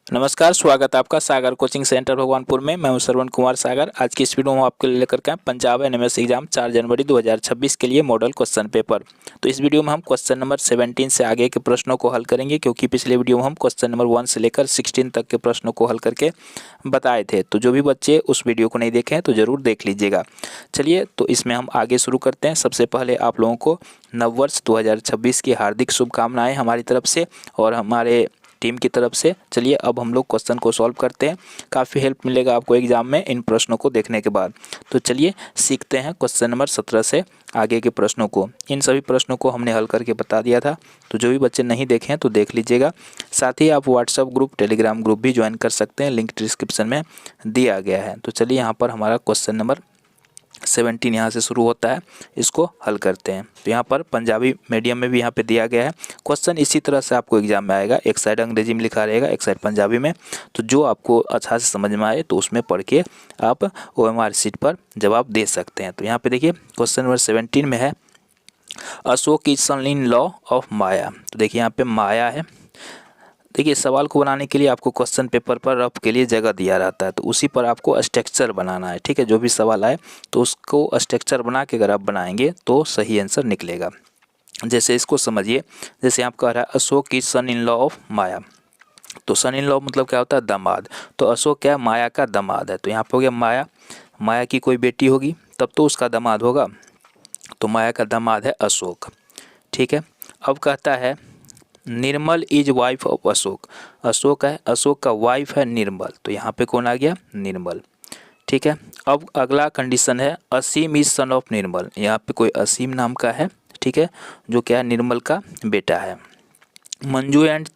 नमस्कार, स्वागत है आपका सागर कोचिंग सेंटर भगवानपुर में। मैं हूं श्रवण कुमार सागर। आज की इस वीडियो में आपके लिए लेकर के आए पंजाब एनएमएस एग्जाम 4 जनवरी 2026 के लिए मॉडल क्वेश्चन पेपर। तो इस वीडियो में हम क्वेश्चन नंबर 17 से आगे के प्रश्नों को हल करेंगे, क्योंकि पिछले वीडियो में हम क्वेश्चन नंबर 1 से लेकर 16 तक के प्रश्नों को हल करके बताए थे। तो जो भी बच्चे उस वीडियो को नहीं देखे हैं तो ज़रूर देख लीजिएगा। चलिए, तो इसमें हम आगे शुरू करते हैं। सबसे पहले आप लोगों को नववर्ष 2026 की हार्दिक शुभकामनाएँ हमारी तरफ से और हमारे टीम की तरफ से। चलिए, अब हम लोग क्वेश्चन को सॉल्व करते हैं। काफ़ी हेल्प मिलेगा आपको एग्जाम में इन प्रश्नों को देखने के बाद। तो चलिए सीखते हैं क्वेश्चन नंबर 17 से आगे के प्रश्नों को। इन सभी प्रश्नों को हमने हल करके बता दिया था, तो जो भी बच्चे नहीं देखे हैं तो देख लीजिएगा। साथ ही आप व्हाट्सएप ग्रुप, टेलीग्राम ग्रुप भी ज्वाइन कर सकते हैं, लिंक डिस्क्रिप्शन में दिया गया है। तो चलिए, यहाँ पर हमारा क्वेश्चन नंबर 17 यहाँ से शुरू होता है, इसको हल करते हैं। तो यहाँ पर पंजाबी मीडियम में भी यहाँ पे दिया गया है। क्वेश्चन इसी तरह से आपको एग्जाम में आएगा, एक साइड अंग्रेजी में लिखा रहेगा, एक साइड पंजाबी में। तो जो आपको अच्छा से समझ में आए तो उसमें पढ़ के आप OMR शीट पर जवाब दे सकते हैं। तो यहाँ पे देखिए क्वेश्चन नंबर 17 में है, Ashok is son in law of Maya. तो देखिए यहाँ पे माया है। देखिए, सवाल को बनाने के लिए आपको क्वेश्चन पेपर पर रफ के लिए जगह दिया रहता है, तो उसी पर आपको स्ट्रक्चर बनाना है। ठीक है, जो भी सवाल आए तो उसको स्ट्रक्चर बना के अगर आप बनाएंगे तो सही आंसर निकलेगा। जैसे इसको समझिए, जैसे आप कह रहा है Ashok is son in law of Maya. तो सन इन लॉ मतलब क्या होता है? दामाद। तो अशोक क्या है? माया का दामाद है। तो यहाँ पे हो गया माया। माया की कोई बेटी होगी तब तो उसका दामाद होगा, तो माया का दामाद है अशोक। ठीक है, अब कहता है Nirmal is wife of Ashok. Ashok है, अशोक का वाइफ है निर्मल, तो यहाँ पे कौन आ गया? निर्मल। ठीक है, अब अगला कंडीशन है असीम इज सन ऑफ निर्मल। यहाँ पे कोई असीम नाम का है, ठीक है, जो क्या है? निर्मल का बेटा है। Manju and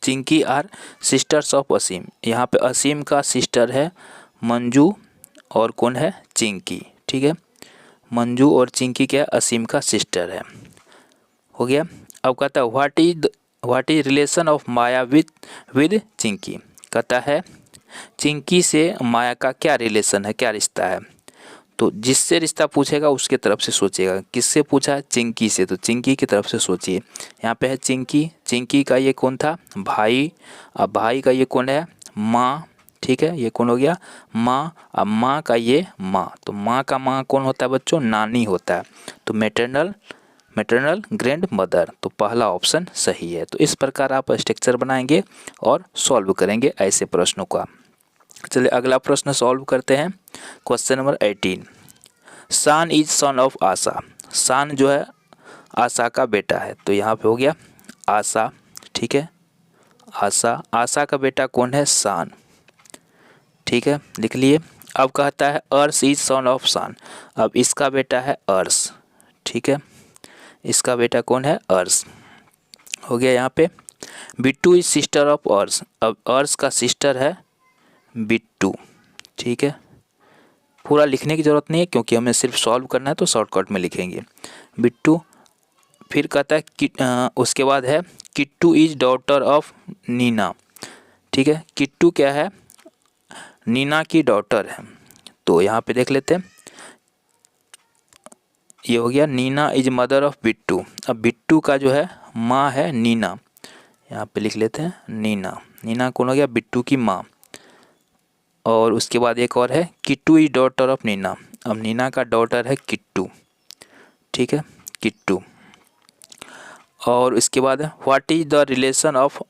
Chinki are sisters of Aseem. यहाँ पे असीम का सिस्टर है मंजू और कौन है? चिंकी। ठीक है, मंजू और चिंकी क्या? असीम का सिस्टर है। हो गया। अब कहता है what is relation of Maya with Chinki. कहता है चिंकी से माया का क्या रिलेशन है, क्या रिश्ता है? तो जिससे रिश्ता पूछेगा उसके तरफ से सोचिएगा। किससे पूछा है? चिंकी से, तो चिंकी की तरफ से सोचिए। यहाँ पे है चिंकी, चिंकी का ये कौन था? भाई। अब भाई का ये कौन है? माँ। ठीक है, ये कौन हो गया? माँ। अब माँ का ये माँ, तो माँ का माँ कौन होता है बच्चों? नानी होता है। तो मैटरनल ग्रैंड मदर, तो पहला ऑप्शन सही है। तो इस प्रकार आप स्ट्रक्चर बनाएंगे और सॉल्व करेंगे ऐसे प्रश्नों का। चलिए अगला प्रश्न सॉल्व करते हैं। क्वेश्चन नंबर 18, शान इज सन ऑफ आशा। शान जो है आशा का बेटा है, तो यहाँ पे हो गया आशा। ठीक है, आशा का बेटा कौन है? शान। ठीक है, लिख लिए। अब कहता है अर्श इज सन ऑफ शान। अब इसका बेटा है अर्श। ठीक है, इसका बेटा कौन है? अर्श। हो गया। यहाँ पे बिट्टू इज सिस्टर ऑफ अर्श। अब अर्श का सिस्टर है बिट्टू। ठीक है, पूरा लिखने की ज़रूरत नहीं है क्योंकि हमें सिर्फ सॉल्व करना है, तो शॉर्टकट में लिखेंगे बिट्टू। फिर कहता है उसके बाद है Kittu is daughter of Neena. ठीक है, किट्टू क्या है? नीना की डॉटर है। तो यहाँ पे देख लेते हैं, ये हो गया Neena is mother of Bittu. अब बिट्टू का जो है माँ है नीना, यहाँ पे लिख लेते हैं नीना। नीना कौन हो गया? बिट्टू की माँ। और उसके बाद एक और है Kittu is daughter of Neena. अब नीना का डॉटर है किट्टू। ठीक है, किट्टू। और इसके बाद what is the relation of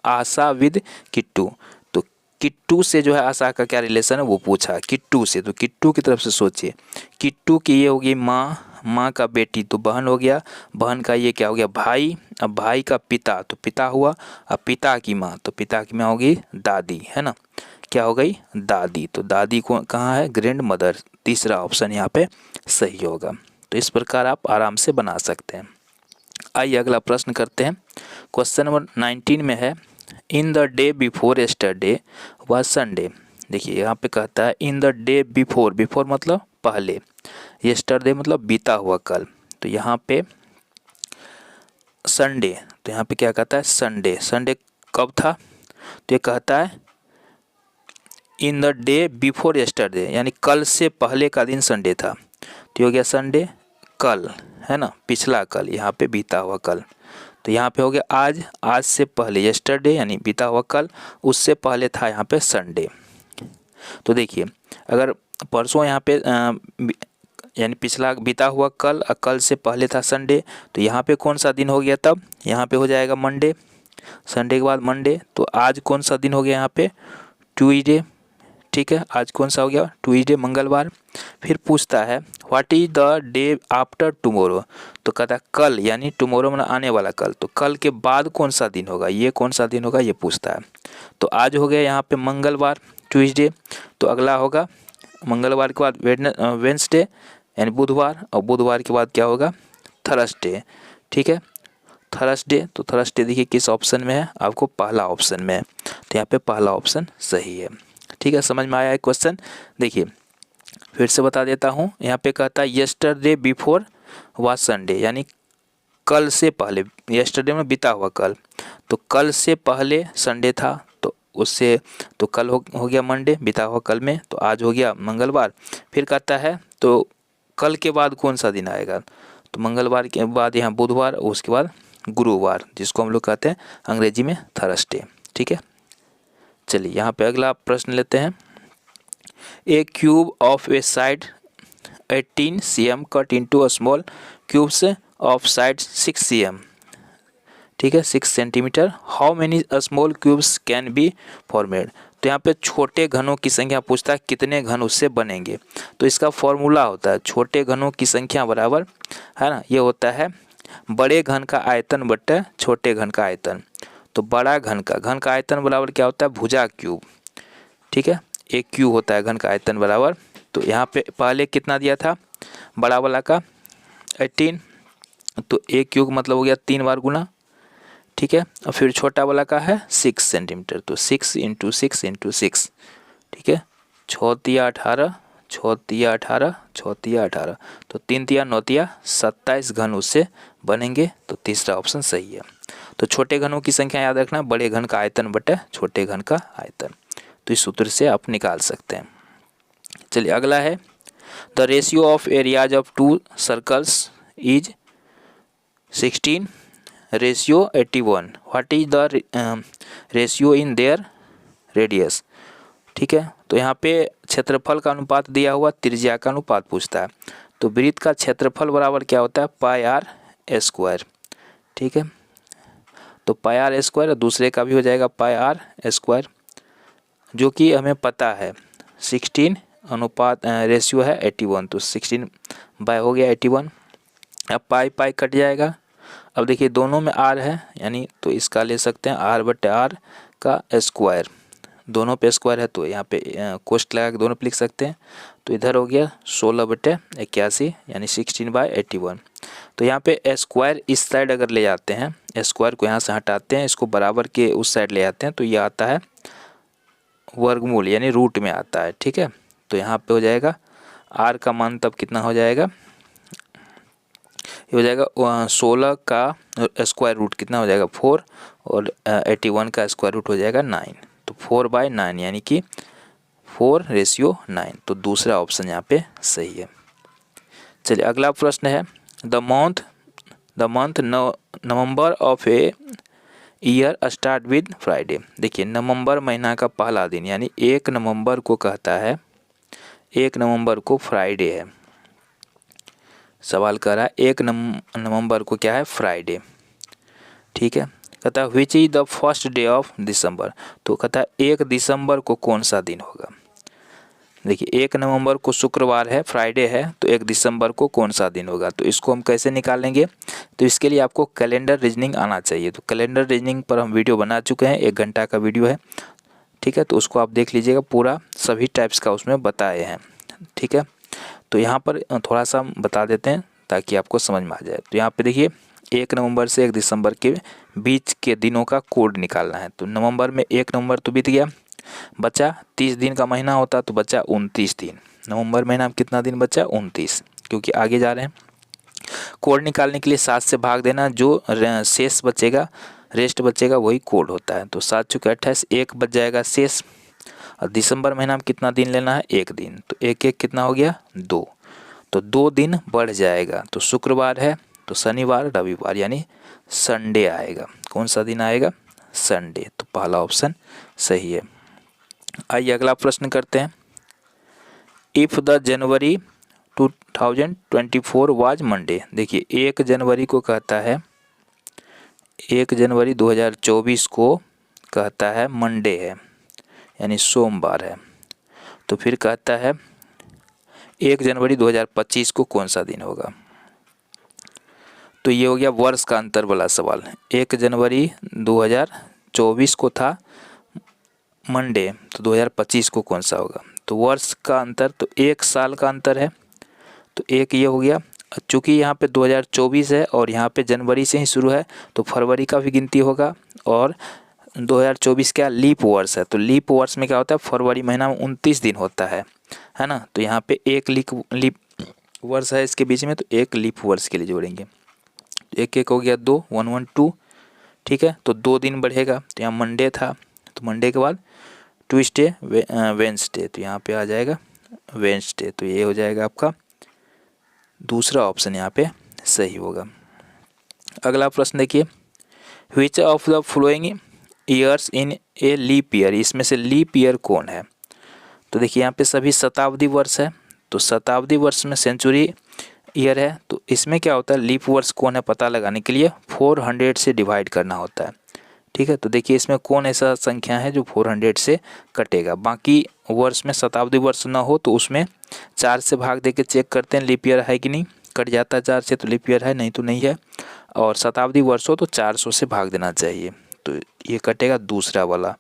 Asha with Kittu. तो किट्टू से जो है आशा का क्या रिलेशन है वो पूछा किट्टू से, तो किट्टू की तरफ से सोचिए। किट्टू की ये होगी माँ, माँ का बेटी तो बहन हो गया, बहन का ये क्या हो गया? भाई। अब भाई का पिता, तो पिता हुआ। अब पिता की माँ, तो पिता की माँ होगी दादी, है ना? क्या हो गई? दादी। तो दादी को कहाँ है? Grand mother. तीसरा ऑप्शन यहाँ पे सही होगा। तो इस प्रकार आप आराम से बना सकते हैं। आइए अगला प्रश्न करते हैं। क्वेश्चन नंबर 19 में है in the day before yesterday व संडे। देखिए यहाँ पे कहता है in the day before, before मतलब पहले, यस्टरडे मतलब बीता हुआ कल। तो यहाँ पे संडे, तो यहाँ पे क्या कहता है? संडे। संडे कब था? तो ये कहता है in the day before yesterday, यानी कल से पहले का दिन संडे था। तो ये हो गया संडे कल, है ना? पिछला कल, यहाँ पे बीता हुआ कल। तो यहाँ पे हो गया आज, आज से पहले यस्टरडे यानी बीता हुआ कल, उससे पहले था यहाँ पे संडे। तो देखिए अगर परसों यहाँ पे यानी पिछला बीता हुआ कल और कल से पहले था संडे, तो यहाँ पे कौन सा दिन हो गया, तब यहाँ पे हो जाएगा मंडे, संडे के बाद मंडे। तो आज कौन सा दिन हो गया यहाँ पे, ट्यूसडे। ठीक है, आज कौन सा हो गया, ट्यूसडे, मंगलवार। फिर पूछता है what is the day after tomorrow, तो कहता है कल, यानी टुमारो मतलब आने वाला कल, तो कल के बाद कौन सा दिन होगा, ये कौन सा दिन होगा ये पूछता है। तो आज हो गया यहाँ पे मंगलवार, ट्यूसडे। तो अगला होगा मंगलवार के बाद वेडनेसडे यानी बुधवार, और बुधवार के बाद क्या होगा, थर्सडे। ठीक है, थर्सडे। तो थर्सडे देखिए किस ऑप्शन में है, आपको पहला ऑप्शन में है, तो यहाँ पे पहला ऑप्शन सही है। ठीक है, समझ में आया है क्वेश्चन। देखिए फिर से बता देता हूँ, यहाँ पे कहता है यस्टरडे बिफोर वाज संडे, यानी कल से पहले, यस्टरडे में बीता हुआ कल, तो कल से पहले संडे था, तो उससे तो कल हो गया मंडे बीता हुआ कल में, तो आज हो गया मंगलवार। फिर कहता है तो कल के बाद कौन सा दिन आएगा, तो मंगलवार के बाद यहाँ बुधवार, उसके बाद गुरुवार, जिसको हम लोग कहते हैं अंग्रेजी में थर्सडे। ठीक है, चलिए यहाँ पे अगला प्रश्न लेते हैं। A cube of a side 18 cm cut into a small cubes of side 6 cm। ठीक है, 6 centimetre. How many small cubes can be formed, तो यहाँ पे छोटे घनों की संख्या पूछता है कितने घन उससे बनेंगे। तो इसका फॉर्मूला होता है छोटे घनों की संख्या बराबर, है ना, ये होता है बड़े घन का आयतन बट्टा छोटे घन का आयतन। तो बड़ा घन का आयतन बराबर क्या होता है, भुजा क्यूब। ठीक है, एक क्यूब होता है घन का आयतन बराबर। तो यहाँ पे पहले कितना दिया था, बड़ा वाला का 18, तो एक क्यूब मतलब हो गया 3 बार गुना। ठीक है, और फिर छोटा वाला का है 6 सेंटीमीटर, तो 6 इंटू 6 इंटू 6। ठीक है, 6 तिया 18, 6 तिया 18, 6 तिया 18, तो 3 तिया 9 तिया 27 घन उससे बनेंगे। तो तीसरा ऑप्शन सही है। तो छोटे घनों की संख्या याद रखना, बड़े घन का आयतन बटे छोटे घन का आयतन। तो इस सूत्र से आप निकाल सकते हैं। चलिए अगला है the ratio of areas of 2 circles is 16 ratio 81, what is the ratio in their radius. ठीक है, तो यहाँ पे क्षेत्रफल का अनुपात दिया हुआ, त्रिज्या का अनुपात पूछता है। तो वृत्त का क्षेत्रफल बराबर क्या होता है, पाई आर स्क्वायर। ठीक है, तो पाई आर स्क्वायर, दूसरे का भी हो जाएगा पाई आर स्क्वायर, जो कि हमें पता है 16 अनुपात रेशियो है 81, तो 16 बाय हो गया 81। अब पाई पाई कट जाएगा। अब देखिए दोनों में आर है, यानी तो इसका ले सकते हैं आर बटे आर का स्क्वायर, दोनों पे स्क्वायर है तो यहाँ पे कोष्ठ लगा के दोनों पे लिख सकते हैं। तो इधर हो गया 16 बटे 81 यानी 16 बाय 81। तो यहाँ पे स्क्वायर इस साइड अगर ले जाते हैं, स्क्वायर को यहाँ से हटाते हैं, इसको बराबर के उस साइड ले जाते हैं, तो ये आता है वर्गमूल यानी रूट में आता है। ठीक है, तो यहाँ पे हो जाएगा आर का मान तब कितना हो जाएगा, ये हो जाएगा 16 का स्क्वायर रूट कितना हो जाएगा 4, और 81 का स्क्वायर रूट हो जाएगा 9, तो 4/9 यानी कि 4:9। तो दूसरा ऑप्शन यहाँ पे सही है। चलिए अगला प्रश्न है the month November of a year start with Friday. देखिए नवंबर महीना का पहला दिन यानी 1 नवंबर को कहता है, 1 नवंबर को फ्राइडे है। सवाल कर रहा है 1 नवंबर को क्या है, फ्राइडे। ठीक है, कहता है which is the first day of December, तो कहता है 1 दिसंबर को कौन सा दिन होगा। देखिए 1 नवंबर को शुक्रवार है, फ्राइडे है, तो 1 दिसंबर को कौन सा दिन होगा। तो इसको हम कैसे निकालेंगे, तो इसके लिए आपको कैलेंडर रीजनिंग आना चाहिए। तो कैलेंडर रीजनिंग पर हम वीडियो बना चुके हैं, 1 घंटा का वीडियो है। ठीक है, तो उसको आप देख लीजिएगा, पूरा सभी टाइप्स का उसमें बताए हैं। ठीक है, तो यहाँ पर थोड़ा सा हम बता देते हैं ताकि आपको समझ में आ जाए। तो यहाँ पे देखिए 1 नवंबर से 1 दिसंबर के बीच के दिनों का कोड निकालना है। तो नवंबर में 1 नवंबर तो बीत गया, बचा 30 दिन का महीना होता तो बचा 29 दिन। नवंबर महीना में कितना दिन बचा, 29, क्योंकि आगे जा रहे हैं। कोड निकालने के लिए 7 से भाग देना, जो शेष बचेगा, रेस्ट बचेगा, वही कोड होता है। तो 7 चुके 28, 1 बच जाएगा शेष। और दिसंबर महीना में कितना दिन लेना है, 1 दिन, तो 1 कितना हो गया 2, तो 2 दिन बढ़ जाएगा। तो शुक्रवार है तो शनिवार रविवार यानी संडे आएगा। कौन सा दिन आएगा? संडे। तो पहला ऑप्शन सही है। आइए अगला प्रश्न करते हैं। If the January 2024 was Monday. देखिए 1 जनवरी को कहता है, 1 जनवरी 2024 को कहता है मंडे है, यानी सोमवार है। तो फिर कहता है 1 जनवरी 2025 को कौन सा दिन होगा? तो ये हो गया वर्ष का अंतर वाला सवाल। 1 जनवरी 2024 को था मंडे, तो 2025 को कौन सा होगा? तो वर्ष का अंतर तो 1 साल का अंतर है, तो एक ये हो गया। चूँकि यहाँ पे 2024 है और यहाँ पे जनवरी से ही शुरू है, तो फरवरी का भी गिनती होगा। और 2024 क्या लीप वर्ष है, तो लीप वर्ष में क्या होता है? फरवरी महीना में 29 दिन होता है ना। तो यहाँ पे एक लीप वर्ष है इसके बीच में, तो एक लीप वर्ष के लिए जोड़ेंगे। एक एक हो गया 2, 1 1 2, ठीक है। तो 2 दिन बढ़ेगा, तो यहाँ मंडे था, तो मंडे के बाद ट्यूसडे, वेंसडे, तो यहाँ पे आ जाएगा वेंसडे। तो ये हो जाएगा आपका दूसरा ऑप्शन यहाँ पे सही होगा। अगला प्रश्न देखिए, which of the following years in a leap year. इसमें से लीप ईयर कौन है? तो देखिए यहाँ पे सभी शताब्दी वर्ष है, तो शताब्दी वर्ष में सेंचुरी ईयर है। तो इसमें क्या होता है, लीप वर्ष कौन है पता लगाने के लिए 400 से डिवाइड करना होता है, ठीक है। तो देखिए इसमें कौन ऐसा संख्या है जो 400 से कटेगा। बाकी वर्ष में शताब्दी वर्ष ना हो तो उसमें 4 से भाग देके चेक करते हैं लीप ईयर है कि नहीं। कट जाता है 4 से तो लीप ईयर है, नहीं तो नहीं है। और शताब्दी वर्ष हो तो 400 से भाग देना चाहिए, तो ये कटेगा दूसरा वाला,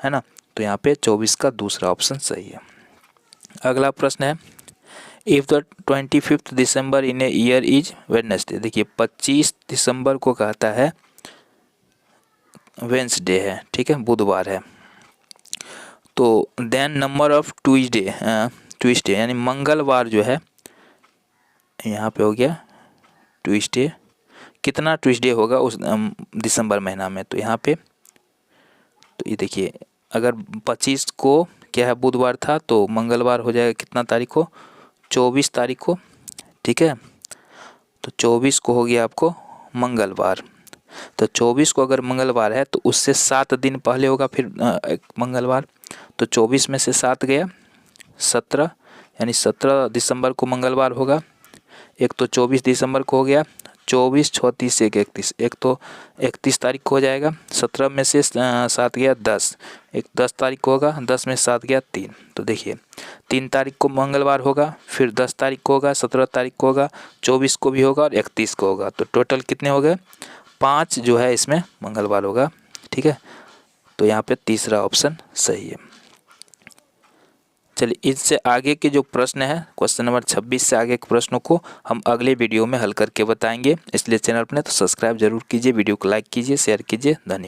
है ना। तो यहाँ पे 24 का दूसरा ऑप्शन सही है। अगला प्रश्न है, if the 25 December in a year is Wednesday. देखिए 25 दिसंबर को कहता है वेंसडे है, ठीक है, बुधवार है। तो देन नंबर ऑफ ट्यूसडे यानी मंगलवार जो है, यहाँ पे हो गया ट्यूसडे, कितना ट्यूसडे होगा उस दिसंबर महीना में? तो यहाँ पे तो ये देखिए अगर 25 को क्या है बुधवार था, तो मंगलवार हो जाएगा कितना तारीख को? 24 तारीख को, ठीक है। तो 24 को हो गया आपको मंगलवार। तो 24 को अगर मंगलवार है तो उससे 7 दिन पहले होगा फिर मंगलवार। तो 24 में से 7 गया 17, यानी 17 दिसंबर को मंगलवार होगा। एक तो 24 दिसंबर को हो गया, 24 34 से 31, एक तो 31 तारीख को हो जाएगा। 17 में से 7 गया 10, एक 10 तारीख को होगा, 10 में 7 गया 3। तो देखिए 3 तारीख को मंगलवार होगा, फिर 10 तारीख को होगा, 17 तारीख को होगा, 24 को भी होगा और 31 को होगा। तो टोटल कितने हो गए? 5 जो है इसमें मंगलवार होगा, ठीक है। तो यहाँ पे तीसरा ऑप्शन सही है। चलिए इससे आगे के जो प्रश्न है क्वेश्चन नंबर 26 से आगे के प्रश्नों को हम अगले वीडियो में हल करके बताएंगे। इसलिए चैनल पर तो सब्सक्राइब जरूर कीजिए, वीडियो को लाइक कीजिए, शेयर कीजिए। धन्यवाद।